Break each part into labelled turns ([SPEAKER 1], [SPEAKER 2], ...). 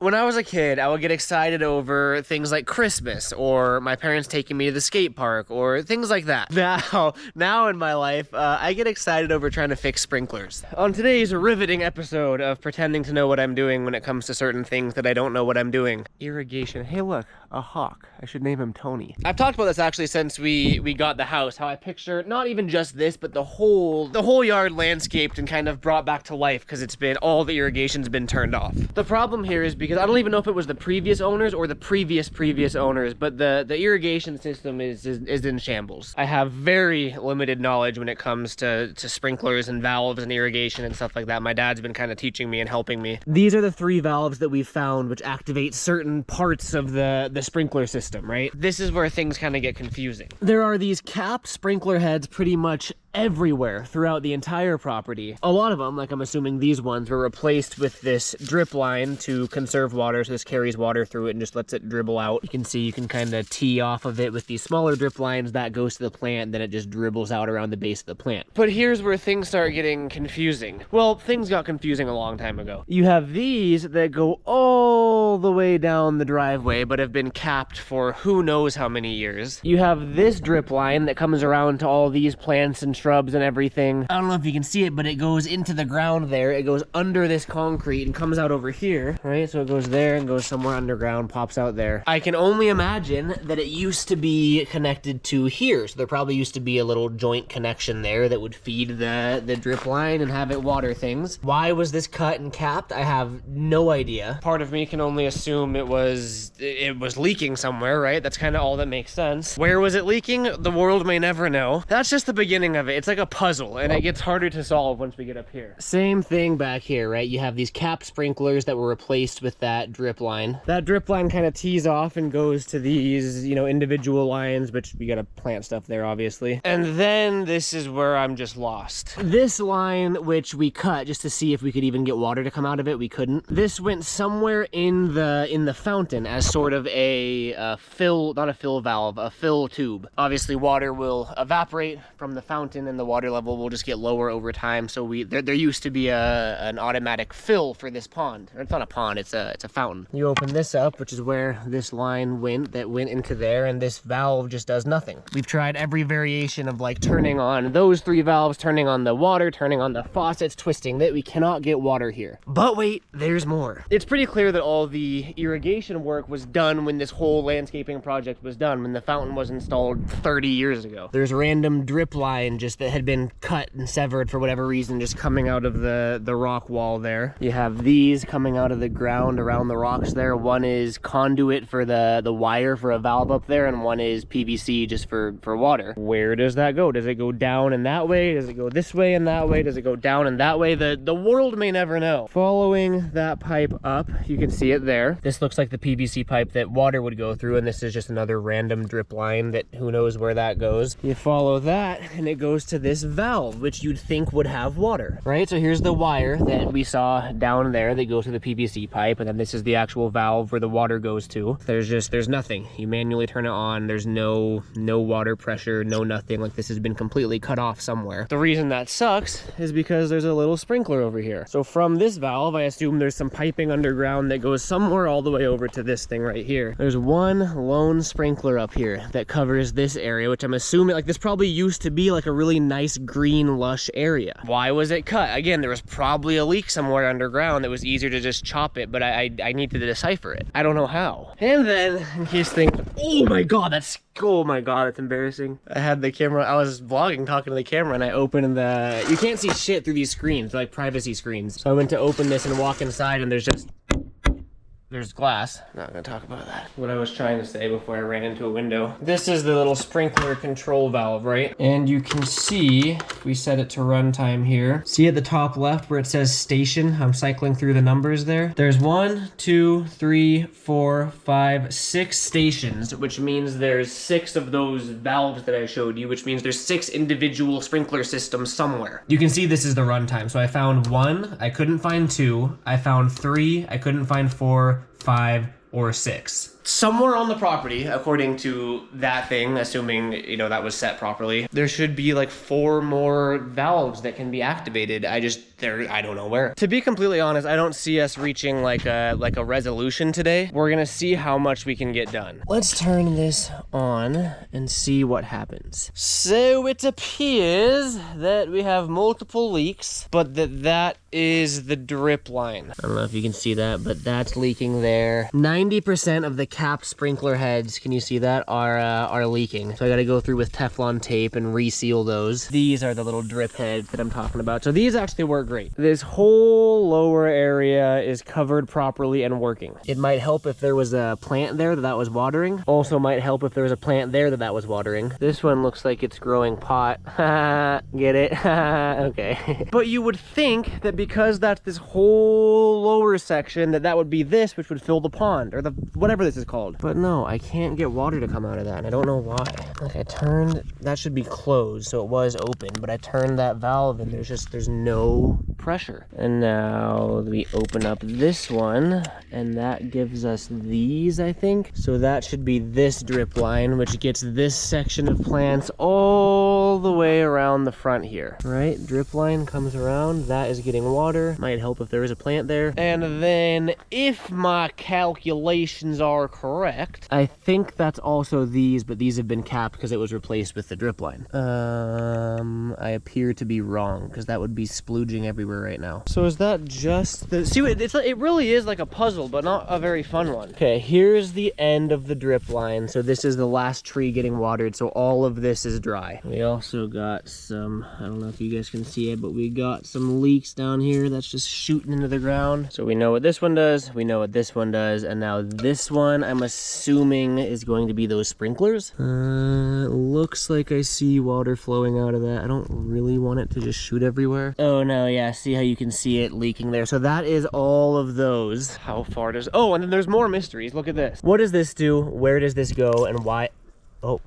[SPEAKER 1] When I was a kid, I would get excited over things like Christmas or my parents taking me to the skate park or things like that. Now in my life, I get excited over trying to fix sprinklers. On today's riveting episode of pretending to know what I'm doing when it comes to certain things that I don't know what I'm doing. Irrigation. Hey look, a hawk. I should name him Tony. I've talked about this actually since we got the house, how I picture not even just this, but the whole yard landscaped and kind of brought back to life because it's been, all the irrigation's been turned off. The problem here is because I don't even know if it was the previous owners or the previous owners, but the irrigation system is in shambles. I have very limited knowledge when it comes to sprinklers and valves and irrigation and stuff like that. My dad's been kind of teaching me and helping me. These are the 3 valves that we've found which activate certain parts of the sprinkler system, right? This is where things kind of get confusing. There are these capped sprinkler heads pretty much everywhere throughout the entire property. A lot of them, like I'm assuming these ones, were replaced with this drip line to conserve water, so this carries water through it and just lets it dribble out. You can see you can kind of tee off of it with these smaller drip lines. That goes to the plant, then it just dribbles out around the base of the plant. But here's where things start getting confusing. Well, things got confusing a long time ago. You have these that go all the way down the driveway but have been capped for who knows how many years. You have this drip line that comes around to all these plants and shrubs and everything. I don't know if you can see it, but it goes into the ground there. It goes under this concrete and comes out over here, right? So it goes there and goes somewhere underground, pops out there. I can only imagine that it used to be connected to here. So there probably used to be a little joint connection there that would feed the drip line and have it water things. Why was this cut and capped? I have no idea. Part of me can only assume it was leaking somewhere, right? That's kind of all that makes sense. Where was it leaking? The world may never know. That's just the beginning of it. It's like a puzzle, and it gets harder to solve once we get up here. Same thing back here, right? You have these cap sprinklers that were replaced with that drip line. That drip line kind of tees off and goes to these, you know, individual lines, but we gotta plant stuff there, obviously. And then this is where I'm just lost. This line, which we cut just to see if we could even get water to come out of it, we couldn't. This went somewhere in the fountain as sort of a fill, not a fill valve, a fill tube. Obviously, water will evaporate from the fountain and the water level will just get lower over time. So there used to be an automatic fill for this pond. Or it's not a pond, it's a fountain. You open this up, which is where this line went into there, and this valve just does nothing. We've tried every variation of like turning on those 3 valves, turning on the water, turning on the faucets, twisting that. We cannot get water here. But wait, there's more. It's pretty clear that all the irrigation work was done when this whole landscaping project was done, when the fountain was installed 30 years ago. There's random drip line just that had been cut and severed for whatever reason, just coming out of the rock wall there. You have these coming out of the ground around the rocks there. One is conduit for the wire for a valve up there, and one is PVC just for water. Where does that go? Does it go down in that way? Does it go this way and that way? Does it go down and that way? The world may never know. Following that pipe up, you can see it there. This looks like the PVC pipe that water would go through, and this is just another random drip line that who knows where that goes. You follow that and it goes to this valve, which you'd think would have water, right? So here's the wire that we saw down there that goes to the PVC pipe, and then this is the actual valve where the water goes to. There's nothing. You manually turn it on. There's no water pressure, no nothing. Like, this has been completely cut off somewhere. The reason that sucks is because there's a little sprinkler over here. So from this valve, I assume there's some piping underground that goes somewhere all the way over to this thing right here. There's one lone sprinkler up here that covers this area, which I'm assuming, like, this probably used to be like a really nice green lush area. Why was it cut? Again, there was probably a leak somewhere underground that was easier to just chop it, but I need to decipher it. I don't know how. And then, in case things, oh my god, that's embarrassing. I had the camera, I was vlogging, talking to the camera, and I opened you can't see shit through these screens, they're like privacy screens. So I went to open this and walk inside, and there's glass. Not gonna talk about that. What I was trying to say before I ran into a window. This is the little sprinkler control valve, right? And you can see, if we set it to runtime here, see at the top left where it says station? I'm cycling through the numbers there. There's 1, 2, 3, 4, 5, 6 stations, which means there's 6 of those valves that I showed you, which means there's 6 individual sprinkler systems somewhere. You can see this is the runtime. So I found 1, I couldn't find 2, I found 3, I couldn't find 4, 5, or 6. somewhere on the property, according to that thing, assuming, you know, that was set properly, there should be like 4 more valves that can be activated. I don't know where. To be completely honest, I don't see us reaching like a resolution today. We're gonna see how much we can get done. Let's turn this on and see what happens. So it appears that we have multiple leaks, but that is the drip line. I don't know if you can see that, but that's leaking there. 90% of the cap sprinkler heads, can you see that, are leaking. So I gotta go through with Teflon tape and reseal those. These are the little drip heads that I'm talking about. So these actually work great. This whole lower area is covered properly and working. It might help if there was a plant there that was watering. Also might help if there was a plant there that was watering. This one looks like it's growing pot. Get it? Okay. But you would think that because that's this whole lower section, that would be this, which would fill the pond, or the whatever this is called. But no, I can't get water to come out of that, and I don't know why. Like, I turned, that should be closed, so it was open, but I turned that valve and there's no pressure. And now we open up this one, and that gives us these, I think. So that should be this drip line, which gets this section of plants all the way around the front here, right? Drip line comes around, that is getting water. Might help if there is a plant there. And then if my calculations are correct, I think that's also these, but these have been capped because it was replaced with the drip line. I appear to be wrong, because that would be splooging everywhere right now. So is that just the, see, it really is like a puzzle, but not a very fun one. Okay, here's the end of the drip line. So this is the last tree getting watered, so all of this is dry. We also got some, I don't know if you guys can see it, but we got some leaks down here that's just shooting into the ground. So we know what this one does, we know what this one does, and now this one, I'm assuming, is going to be those sprinklers. Looks like I see water flowing out of that. I don't really want it to just shoot everywhere. Oh no, yeah, see how you can see it leaking there. So that is all of those. How far does, oh, and then there's more mysteries. Look at this. What does this do? Where does this go? And why? Oh,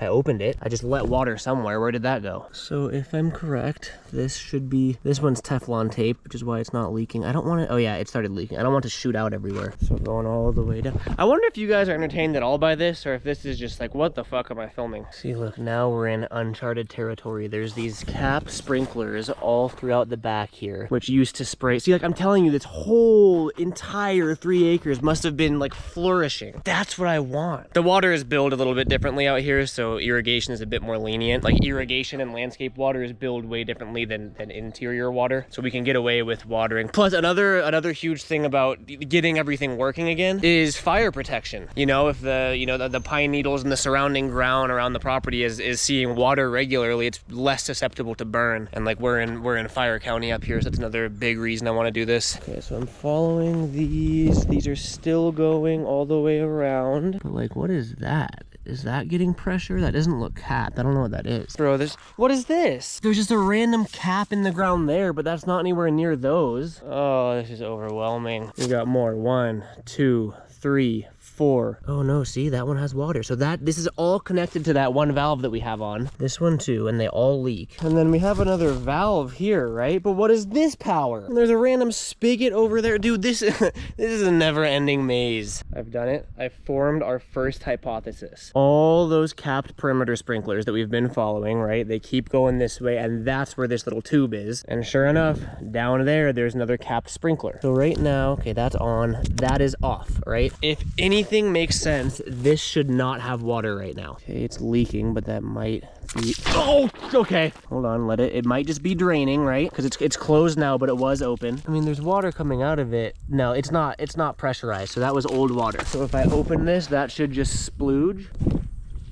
[SPEAKER 1] I opened it. I just let water somewhere. Where did that go? So if I'm correct, this should be, this one's Teflon tape, which is why it's not leaking. I don't want it, oh yeah, it started leaking. I don't want it to shoot out everywhere. So going all the way down. I wonder if you guys are entertained at all by this, or if this is just like, what the fuck am I filming? See, look, now we're in uncharted territory. There's these cap sprinklers all throughout the back here, which used to spray. See, like, I'm telling you, this whole entire 3 acres must have been like flourishing. That's what I want. The water is billed a little bit differently out here, so irrigation is a bit more lenient. Like, irrigation and landscape water is billed way differently than interior water, so we can get away with watering. Plus, another huge thing about getting everything working again is fire protection. You know, if the pine needles and the surrounding ground around the property is seeing water regularly, it's less susceptible to burn. And like, we're in Fire County up here, so that's another big reason I want to do this. Okay, so I'm following these. These are still going all the way around. But like, what is that? Is that getting pressure? That doesn't look capped. I don't know what that is. Bro, what is this? There's just a random cap in the ground there, but that's not anywhere near those. Oh, this is overwhelming. We got more. 1, 2, 3, 4. Oh no, see, that one has water. So this is all connected to that one valve that we have on. This one too, and they all leak. And then we have another valve here, right? But what is this power? And there's a random spigot over there. Dude, this is a never-ending maze. I've done it. I've formed our first hypothesis. All those capped perimeter sprinklers that we've been following, right? They keep going this way, and that's where this little tube is. And sure enough, down there's another capped sprinkler. So right now, okay, that's on. That is off, right? If anything makes sense, this should not have water right now. Okay, it's leaking, but that might be, oh, okay. Hold on, it might just be draining, right? Because it's closed now, but it was open. I mean, there's water coming out of it. No, it's not pressurized, so that was old water. So if I open this, that should just splooge.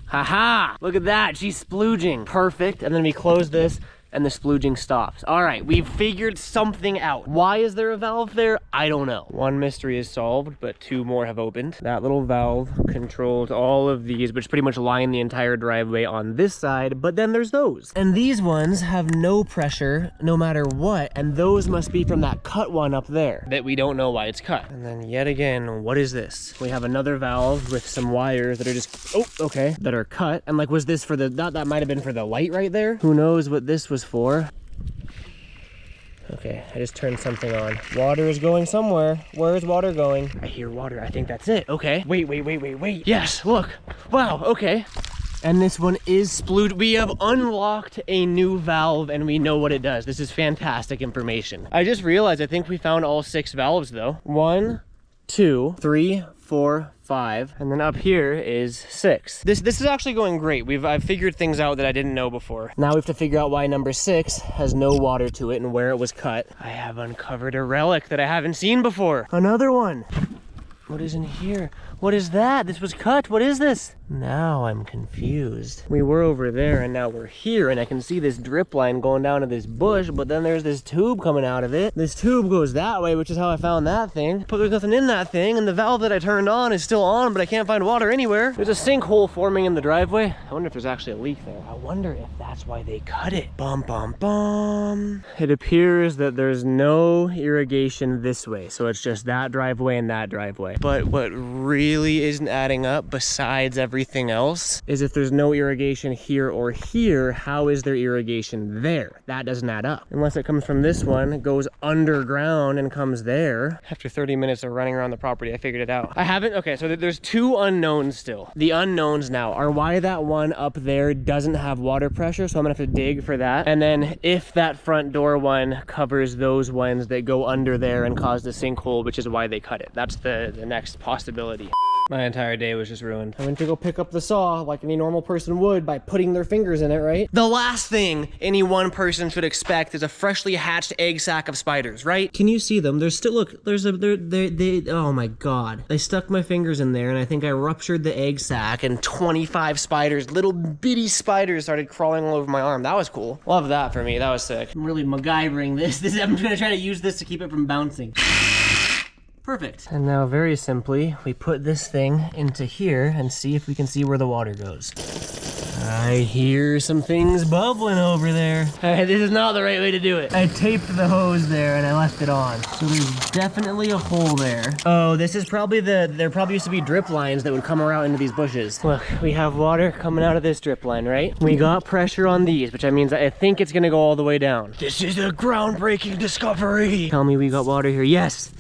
[SPEAKER 1] Haha, look at that, she's splooging. Perfect, and then we close this, and the splooging stops. All right, we've figured something out. Why is there a valve there? I don't know. One mystery is solved, but 2 more have opened. That little valve controls all of these, which pretty much line the entire driveway on this side, but then there's those. And these ones have no pressure no matter what, and those must be from that cut one up there that we don't know why it's cut. And then yet again, what is this? We have another valve with some wires that are just, oh, okay, that are cut. And like, was this for the, that might have been for the light right there? Who knows what this was for? Okay, I just turned something on. Water is going somewhere. Where is water going? I hear water. I think that's it. Okay. Wait. Yes, look. Wow, okay. And this one is sploot. We have unlocked a new valve and we know what it does. This is fantastic information. I just realized I think we found all 6 valves though. 1, 2, 3, 4, 5, and then up here is 6. This is actually going great. I've figured things out that I didn't know before. Now we have to figure out why number 6 has no water to it and where it was cut. I have uncovered a relic that I haven't seen before. Another one. What is in here? What is that? This was cut. What is this? Now I'm confused. We were over there and now we're here and I can see this drip line going down to this bush, but then there's this tube coming out of it. This tube goes that way, which is how I found that thing. But there's nothing in that thing and the valve that I turned on is still on, but I can't find water anywhere. There's a sinkhole forming in the driveway. I wonder if there's actually a leak there. I wonder if that's why they cut it. Bum, bum, bum. It appears that there's no irrigation this way, so it's just that driveway and that driveway. But what really isn't adding up, besides everything else, is if there's no irrigation here or here, how is there irrigation there? That doesn't add up. Unless it comes from this one, goes underground and comes there. After 30 minutes of running around the property, I figured it out. I haven't, okay, so there's 2 unknowns still. The unknowns now are why that one up there doesn't have water pressure, so I'm gonna have to dig for that. And then if that front door one covers those ones that go under there and cause the sinkhole, which is why they cut it. That's the next possibility. My entire day was just ruined. I went to go pick up the saw like any normal person would by putting their fingers in it, right? The last thing any one person should expect is a freshly hatched egg sack of spiders, right? Can you see them? There's still, look, there's a, oh my God. I stuck my fingers in there and I think I ruptured the egg sack and 25 spiders, little bitty spiders started crawling all over my arm. That was cool. Love that for me, that was sick. I'm really MacGyvering this. I'm gonna try to use this to keep it from bouncing. Perfect. And now very simply, we put this thing into here and see if we can see where the water goes. I hear some things bubbling over there. This is not the right way to do it. I taped the hose there and I left it on. So there's definitely a hole there. Oh, this is probably there probably used to be drip lines that would come around into these bushes. Look, we have water coming out of this drip line, right? We got pressure on these, which means I think it's gonna go all the way down. This is a groundbreaking discovery. Tell me we got water here. Yes.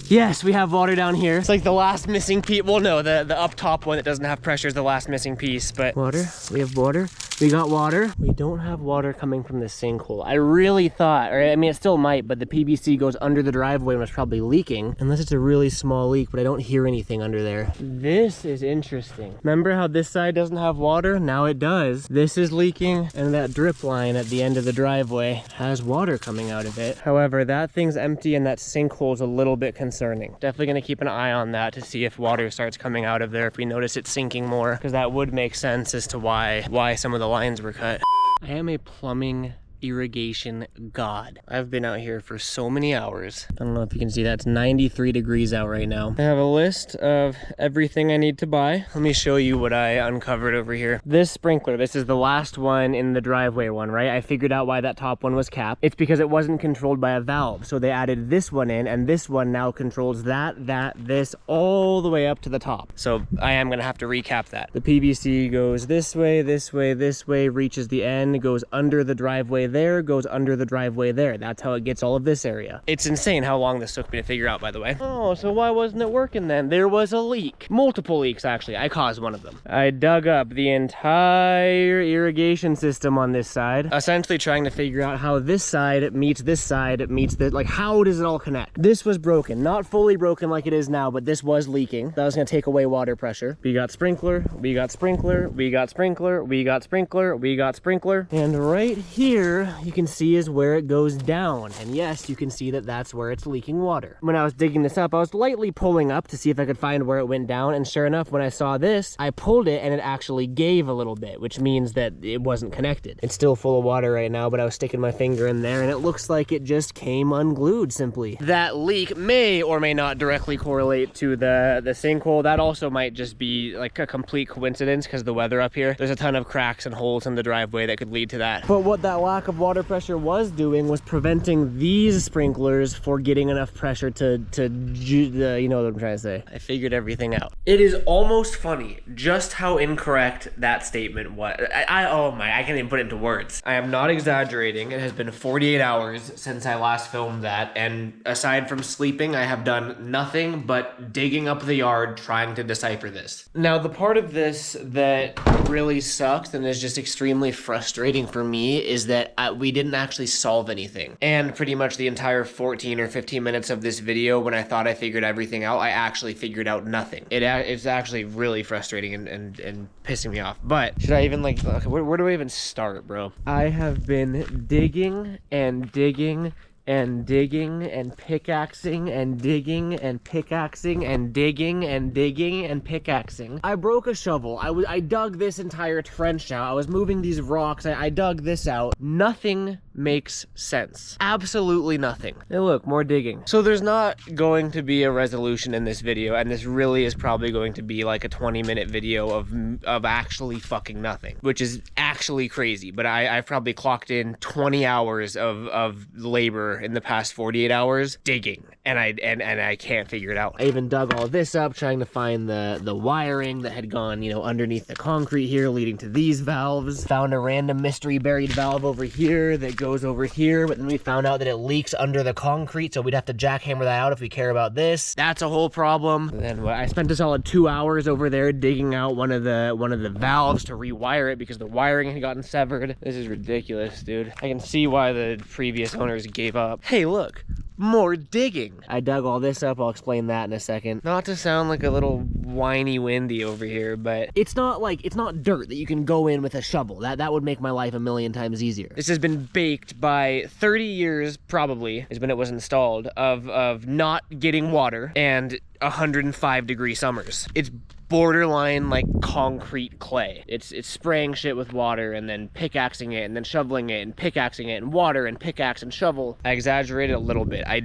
[SPEAKER 1] Yes, we have water down here. It's like the last missing piece. Well, no, the up top one that doesn't have pressure is the last missing piece, but water, we have water. We got water. We don't have water coming from the sinkhole. I really thought, or I mean, it still might, but the PVC goes under the driveway and was probably leaking, unless it's a really small leak, but I don't hear anything under there. This is interesting. Remember how this side doesn't have water? Now it does. This is leaking, and that drip line at the end of the driveway has water coming out of it. However, that thing's empty and that sinkhole is a little bit concerning. Definitely gonna keep an eye on that to see if water starts coming out of there, if we notice it sinking more, because that would make sense as to why some of the lines were cut. I am a plumbing irrigation god. I've been out here for so many hours. I don't know if you can see that. It's 93 degrees out right now. I have a list of everything I need to buy. Let me show you what I uncovered over here. This sprinkler, this is the last one in the driveway one, right? I figured out why that top one was capped. It's because it wasn't controlled by a valve. So they added this one in, and this one now controls this all the way up to the top. So I am gonna have to recap that. The PVC goes this way, this way, this way, reaches the end, goes under the driveway there, goes under the driveway there. That's how it gets all of this area. It's insane how long this took me to figure out, by the way. Oh, so why wasn't it working then? There was a leak. Multiple leaks, actually. I caused one of them. I dug up the entire irrigation system on this side, essentially trying to figure out how this side meets this side, meets the, like, how does it all connect? This was broken. Not fully broken like it is now, but this was leaking. That was gonna take away water pressure. We got sprinkler, we got sprinkler, we got sprinkler, we got sprinkler, we got sprinkler, and right here you can see is where it goes down, and yes, you can see that that's where it's leaking water. When I was digging this up, I was lightly pulling up to see if I could find where it went down, and sure enough, when I saw this, I pulled it and it actually gave a little bit, which means that it wasn't connected. It's still full of water right now, but I was sticking my finger in there and it looks like it just came unglued simply. That leak may or may not directly correlate to the sinkhole. That also might just be like a complete coincidence because the weather up here, there's a ton of cracks and holes in the driveway that could lead to that. But what that lack of water pressure was doing was preventing these sprinklers for getting enough pressure to you know what I'm trying to say. I figured everything out. It is almost funny just how incorrect that statement was. Oh my, I can't even put it into words. I am not exaggerating. It has been 48 hours since I last filmed that, and aside from sleeping, I have done nothing but digging up the yard trying to decipher this. Now, the part of this that really sucked and is just extremely frustrating for me is that we didn't actually solve anything. And pretty much the entire 14 or 15 minutes of this video, when I thought I figured everything out, I actually figured out nothing. It's actually really frustrating and pissing me off. But should I even like, okay, where do I even start, bro? I have been digging and digging and digging and pickaxing and digging and pickaxing and digging and digging and pickaxing. I broke a shovel. I dug this entire trench out. I was moving these rocks. I dug this out. Nothing makes sense. Absolutely nothing. Hey, look, more digging. So there's not going to be a resolution in this video, and this really is probably going to be like a 20-minute video of actually fucking nothing, which is actually crazy. But I've probably clocked in 20 hours of labor in the past 48 hours digging, and I can't figure it out. I even dug all this up trying to find the wiring that had gone, you know, underneath the concrete here leading to these valves. Found a random mystery buried valve over here that goes over here, but then we found out that it leaks under the concrete, so we'd have to jackhammer that out if we care about this. That's a whole problem. And then I spent a solid 2 hours over there digging out one of the valves to rewire it because the wiring had gotten severed. This is ridiculous, dude. I can see why the previous owners gave up. Hey, look, more digging. I dug all this up. I'll explain that in a second. Not to sound like a little whiny Wendy over here, but it's not dirt that you can go in with a shovel. That would make my life a million times easier. This has been baked by 30 years, probably, is when it was installed, of not getting water and 105-degree summers. It's borderline like concrete clay. It's spraying shit with water and then pickaxing it and then shoveling it and pickaxing it and water and pickaxe and shovel. I exaggerated a little bit. I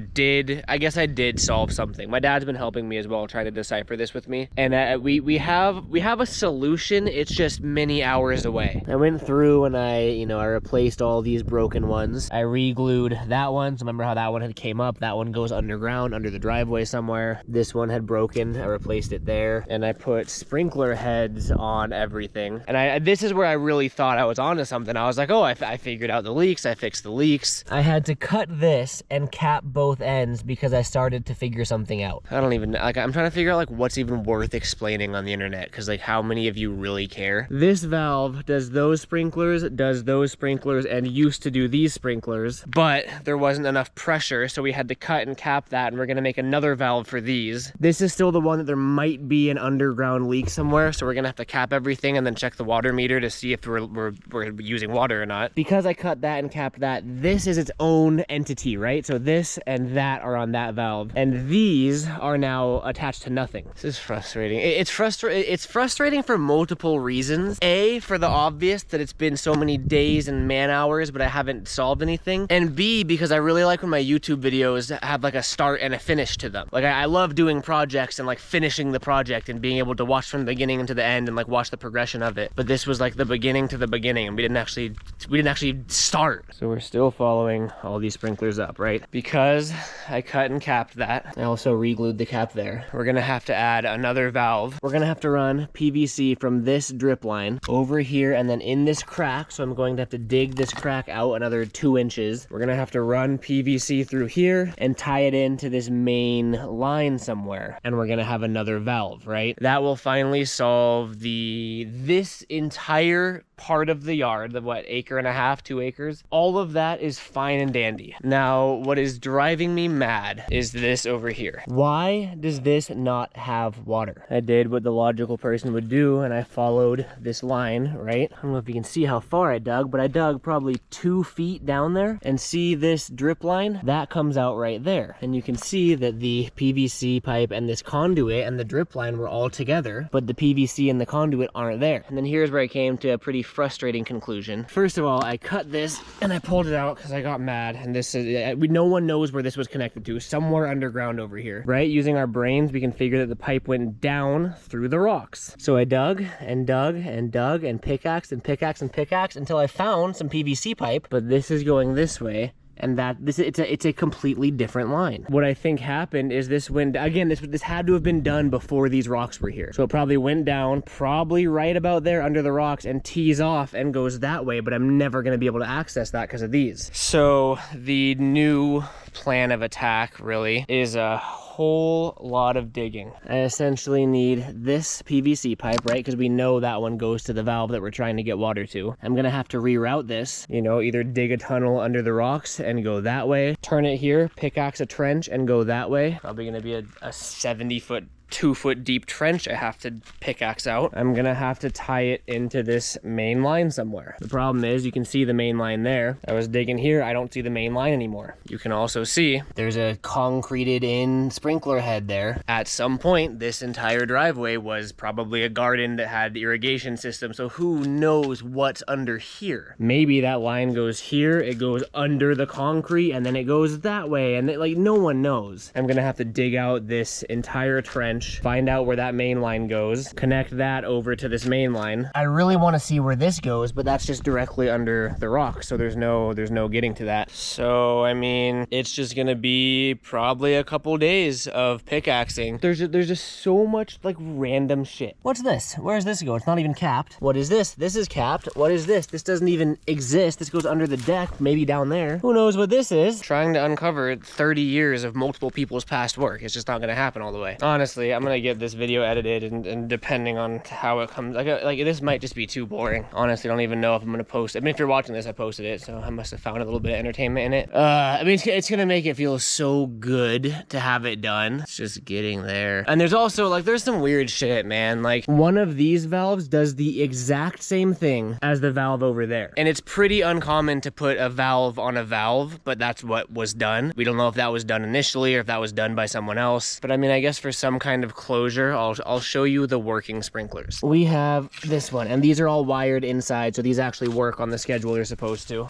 [SPEAKER 1] guess I did solve something. My dad's been helping me as well, trying to decipher this with me. And we have a solution. It's just many hours away. I went through and I replaced all these broken ones. I re-glued that one. So remember how that one had came up? That one goes underground, under the driveway somewhere. This one had broken. I replaced it there. And I put sprinkler heads on everything, and this is where I really thought I was onto something. I was like, oh, I figured out the leaks. I fixed the leaks. I had to cut this and cap both ends because I started to figure something out. I don't even, like, I'm trying to figure out like what's even worth explaining on the internet, because like how many of you really care? This valve does those sprinklers, and used to do these sprinklers, but there wasn't enough pressure, so we had to cut and cap that, and we're gonna make another valve for these. This is still the one that there might be an underground leak somewhere, so we're gonna have to cap everything and then check the water meter to see if we're using water or not. Because I cut that and capped that, this is its own entity, right? So this and that are on that valve, and these are now attached to nothing. This is frustrating. It's frustrating for multiple reasons. A, for the obvious, that it's been so many days and man hours, but I haven't solved anything. And B, because I really like when my YouTube videos have like a start and a finish to them. Like I love doing projects and like finishing the project and being able to watch from the beginning into the end and like watch the progression of it. But this was like the beginning to the beginning, and we didn't actually start. So we're still following all these sprinklers up, right? Because I cut and capped that. I also re-glued the cap there. We're gonna have to add another valve. We're gonna have to run PVC from this drip line over here and then in this crack. So I'm going to have to dig this crack out another 2 inches. We're gonna have to run PVC through here and tie it into this main line somewhere. And we're gonna have another valve, right? That will finally solve this entire part of the yard, the what, 1.5 acres, 2 acres. All of that is fine and dandy. Now, what is driving me mad is this over here. Why does this not have water? I did what the logical person would do, and I followed this line, right? I don't know if you can see how far I dug, but I dug probably 2 feet down there, and see this drip line? That comes out right there. And you can see that the PVC pipe and this conduit and the drip line were all together together, but the PVC and the conduit aren't there. And then here's where I came to a pretty frustrating conclusion. First of all, I cut this and I pulled it out because I got mad. And this is, no one knows where this was connected to, somewhere underground over here, right? Using our brains, we can figure that the pipe went down through the rocks. So I dug and dug and dug and pickaxed and pickaxed and pickaxed until I found some PVC pipe, but this is going this way. And that it's a completely different line. What I think happened is this went, again, this had to have been done before these rocks were here. So it probably went down, probably right about there under the rocks, and tees off and goes that way, but I'm never gonna be able to access that because of these. So the new plan of attack really is a whole lot of digging. I essentially need this PVC pipe, right? Because we know that one goes to the valve that we're trying to get water to. I'm gonna have to reroute this, you know, either dig a tunnel under the rocks and go that way, turn it here, pickaxe a trench and go that way. Probably gonna be a 70-foot 2-foot deep trench I have to pickaxe out. I'm gonna have to tie it into this main line somewhere. The problem is you can see the main line there. I was digging here, I don't see the main line anymore. You can also see there's a concreted in sprinkler head there. At some point, this entire driveway was probably a garden that had the irrigation system, so who knows what's under here. Maybe that line goes here, it goes under the concrete, and then it goes that way, and like no one knows. I'm gonna have to dig out this entire trench, find out where that main line goes, connect that over to this main line. I really want to see where this goes, but that's just directly under the rock, so there's no getting to that. So I mean, it's just gonna be probably a couple days of pickaxing. There's just so much like random shit. What's this? Where does this go? It's not even capped. What is this? This is capped. What is this? This doesn't even exist. This goes under the deck, maybe down there. Who knows what this is? Trying to uncover 30 years of multiple people's past work. It's just not gonna happen all the way. Honestly, I'm gonna get this video edited and depending on how it comes, like this might just be too boring. Honestly, I don't even know if I'm gonna post it. I mean, if you're watching this, I posted it, so I must have found a little bit of entertainment in it. I mean, it's gonna make it feel so good to have it done. It's just getting there. And there's also like, there's some weird shit, man. Like one of these valves does the exact same thing as the valve over there. And it's pretty uncommon to put a valve on a valve, but that's what was done. We don't know if that was done initially or if that was done by someone else. But I mean, I guess for some kind of closure, I'll show you the working sprinklers. We have this one, and these are all wired inside, so these actually work on the schedule they're supposed to.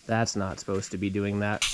[SPEAKER 1] That's not supposed to be doing that.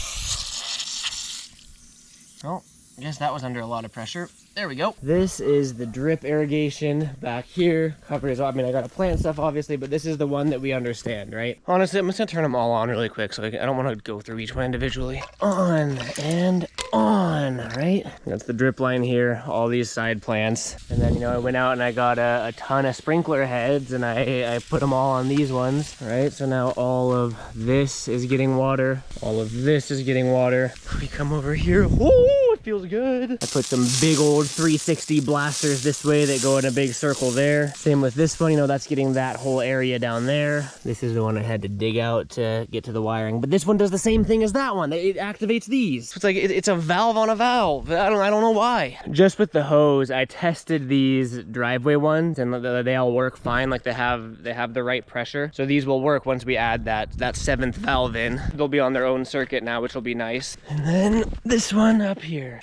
[SPEAKER 1] Oh, I guess that was under a lot of pressure. There we go. This is the drip irrigation back here. Covers, I mean, I gotta plant stuff obviously, but this is the one that we understand, right? Honestly, I'm just gonna turn them all on really quick, so I don't wanna go through each one individually. On and on, right? That's the drip line here, all these side plants. And then, you know, I went out and I got a ton of sprinkler heads and I put them all on these ones, right? So now all of this is getting water. All of this is getting water. We come over here. Whoa, it feels good. I put some big old 360 blasters this way that go in a big circle there. Same with this one, you know, that's getting that whole area down there. This is the one I had to dig out to get to the wiring, but this one does the same thing as that one. It activates these. It's like it's a valve on a valve. I don't know why. Just with the hose, I tested these driveway ones and they all work fine. Like they have the right pressure. So these will work once we add that seventh valve in. They'll be on their own circuit now, which will be nice. And then this one up here.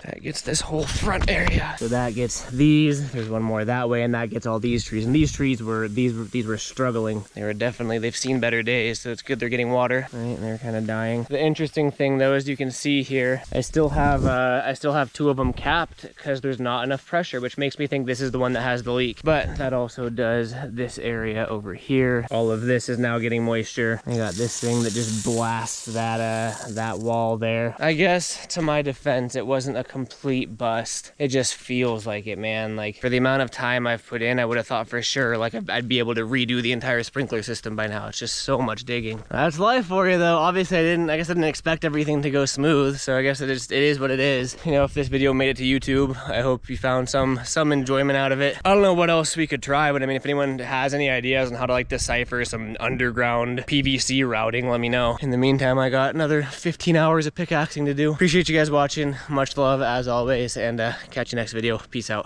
[SPEAKER 1] That gets this whole front area. So that gets these. There's one more that way, and that gets all these trees. And these trees were struggling. They've seen better days, so it's good they're getting water. Right, they're kind of dying. The interesting thing though, as you can see here, I still have two of them capped because there's not enough pressure, which makes me think this is the one that has the leak. But that also does this area over here. All of this is now getting moisture. I got this thing that just blasts that wall there. I guess to my defense, it wasn't a complete bust. It just feels like it, man. Like for the amount of time I've put in, I would have thought for sure like I'd be able to redo the entire sprinkler system by now. It's just so much digging. That's life for you though. Obviously I guess I didn't expect everything to go smooth, so I guess it is what it is. You know, if this video made it to YouTube, I hope you found some enjoyment out of it. I don't know what else we could try, but I mean, if anyone has any ideas on how to like decipher some underground PVC routing, let me know. In the meantime, I got another 15 hours of pickaxing to do. Appreciate you guys watching. Much love as always, and catch you next video. Peace out.